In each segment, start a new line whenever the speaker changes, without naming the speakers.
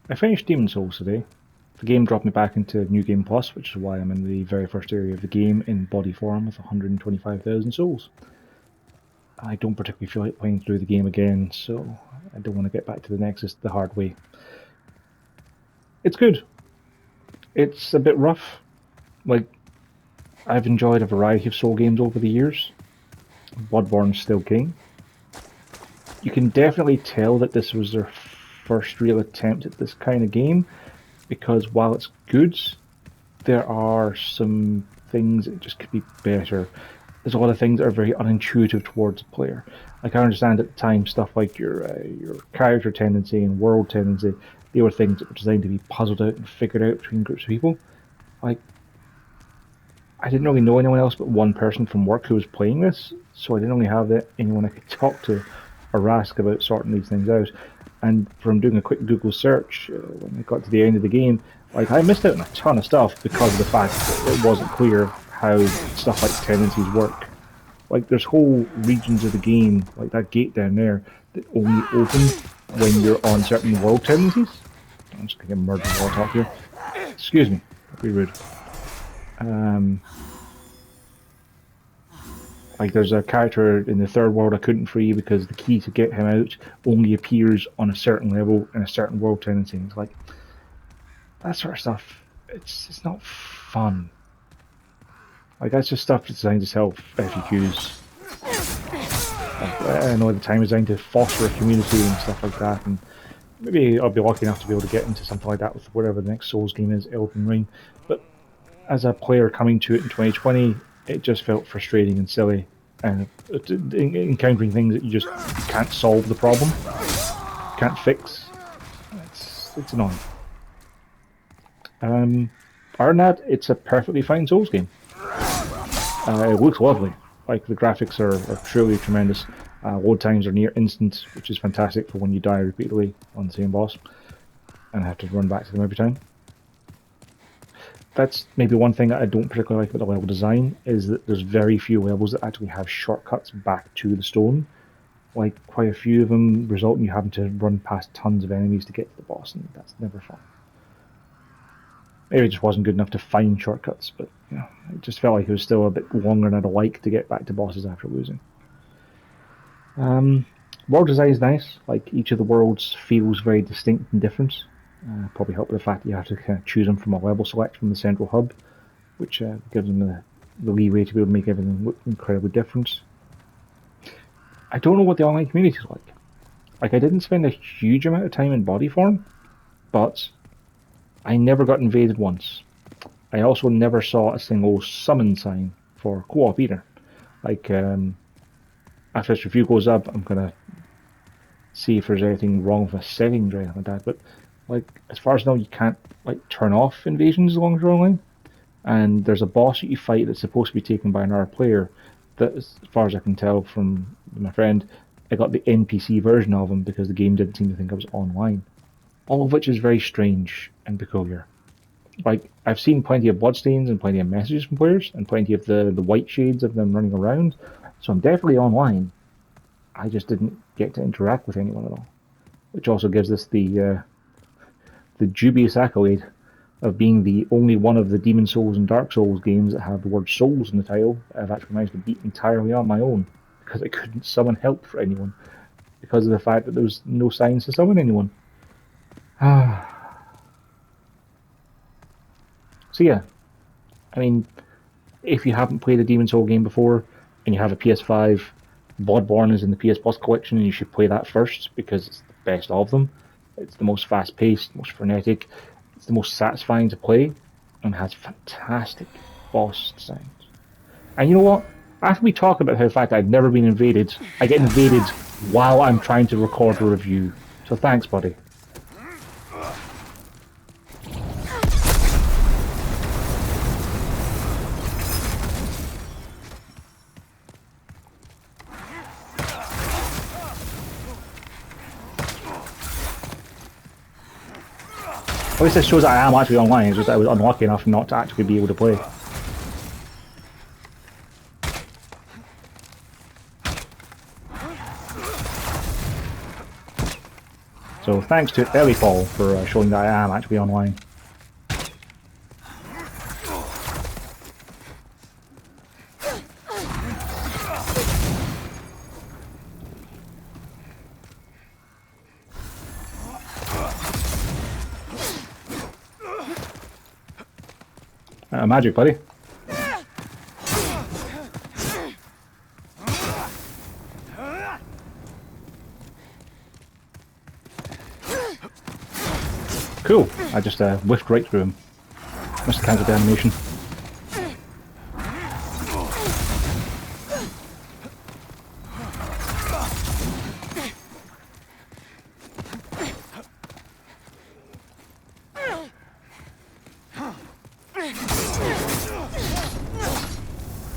I finished Demon Souls today. The game dropped me back into New Game Plus, which is why I'm in the very first area of the game in body form with 125,000 souls. I don't particularly feel like playing through the game again, so I don't want to get back to the Nexus the hard way. It's good. It's a bit rough. Like, I've enjoyed a variety of Soul games over the years. Bloodborne's still king. You can definitely tell that this was their first real attempt at this kind of game, because while it's good, there are some things that just could be better. There's a lot of things that are very unintuitive towards the player. Like, I understand at the time stuff like your character tendency and world tendency, they were things that were designed to be puzzled out and figured out between groups of people. Like, I didn't really know anyone else but one person from work who was playing this, so I didn't really have anyone I could talk to or ask about sorting these things out. And from doing a quick Google search, when I got to the end of the game, like, I missed out on a ton of stuff because of the fact that it wasn't clear how stuff like tendencies work. Like, there's whole regions of the game, like that gate down there, that only open when you're on certain world tendencies. I'm just gonna get murdered while I talk here. Excuse me, that'd be rude. Like, there's a character in the third world I couldn't free because the key to get him out only appears on a certain level in a certain world tendency. It's like, that sort of stuff, it's not fun. Like, that's just stuff designed to sell FAQs. Like, I know at the time it's designed to foster a community and stuff like that, and maybe I'll be lucky enough to be able to get into something like that with whatever the next Souls game is, Elden Ring. But as a player coming to it in 2020, it just felt frustrating and silly, and encountering things that you just can't solve the problem, can't fix. It's annoying. Other than that, it's a perfectly fine Souls game. It looks lovely. Like, the graphics are truly tremendous. Load times are near instant, which is fantastic for when you die repeatedly on the same boss and have to run back to them every time. That's maybe one thing that I don't particularly like about the level design, is that there's very few levels that actually have shortcuts back to the stone. Like, quite a few of them result in you having to run past tons of enemies to get to the boss, and that's never fun. Maybe it just wasn't good enough to find shortcuts, but you know, it just felt like it was still a bit longer than I'd like to get back to bosses after losing. World design is nice. Like, each of the worlds feels very distinct and different. Probably helped with the fact that you have to kind of choose them from a level select from the central hub, which gives them the leeway to be able to make everything look incredibly different. I don't know what the online community is like. Like, I didn't spend a huge amount of time in body form, but I never got invaded once. I also never saw a single summon sign for co-op either. Like, after this review goes up, I'm gonna see if there's anything wrong with a settings or anything like that, but like, as far as I know, you can't like turn off invasions as long as you're online. And there's a boss that you fight that's supposed to be taken by another player that, as far as I can tell from my friend, I got the NPC version of him because the game didn't seem to think I was online. All of which is very strange and peculiar. Like, I've seen plenty of bloodstains and plenty of messages from players and plenty of the white shades of them running around, so I'm definitely online. I just didn't get to interact with anyone at all. Which also gives us the dubious accolade of being the only one of the Demon Souls and Dark Souls games that have the word Souls in the title that I've actually managed to beat entirely on my own, because I couldn't summon help for anyone, because of the fact that there was no signs to summon anyone. So yeah, I mean, if you haven't played a Demon Soul game before and you have a PS5, Bloodborne is in the PS Plus collection and you should play that first because it's the best of them. It's the most fast-paced, most frenetic, it's the most satisfying to play, and has fantastic boss designs. And you know what? After we talk about how the fact that I've never been invaded, I get invaded while I'm trying to record a review. So thanks, buddy. At least this shows that I am actually online, it's just that I was unlucky enough not to actually be able to play. So thanks to Elifall for showing that I am actually online. Magic, buddy. Cool. I just whiffed right through him. Must have cancelled the animation.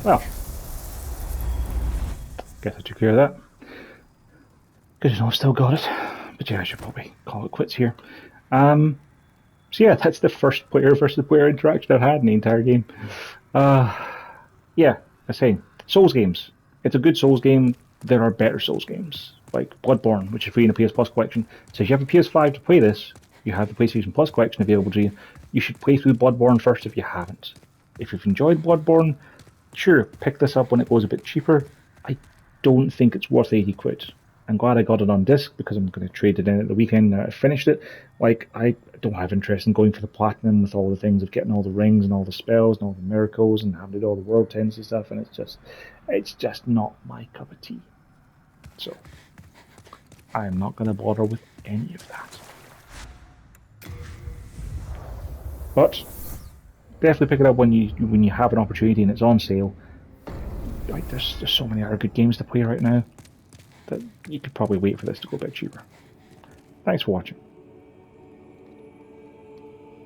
Well, guess I took care of that. Good to know I've still got it. But yeah, I should probably call it quits here. So yeah, that's the first player versus player interaction I've had in the entire game. Yeah, I say, Souls games. It's a good Souls game. There are better Souls games, like Bloodborne, which is free in the PS Plus collection. So if you have a PS5 to play this, you have the PlayStation Plus collection available to you. You should play through Bloodborne first if you haven't. If you've enjoyed Bloodborne, sure, pick this up when it goes a bit cheaper. I don't think it's worth 80 quid. I'm glad I got it on disc because I'm going to trade it in at the weekend now I finished it. Like, I don't have interest in going for the platinum with all the things of getting all the rings and all the spells and all the miracles and having to do all the world tens and stuff, and it's just not my cup of tea. So, I'm not going to bother with any of that. But definitely pick it up when you have an opportunity and it's on sale. Like, there's so many other good games to play right now that you could probably wait for this to go a bit cheaper. Thanks for watching.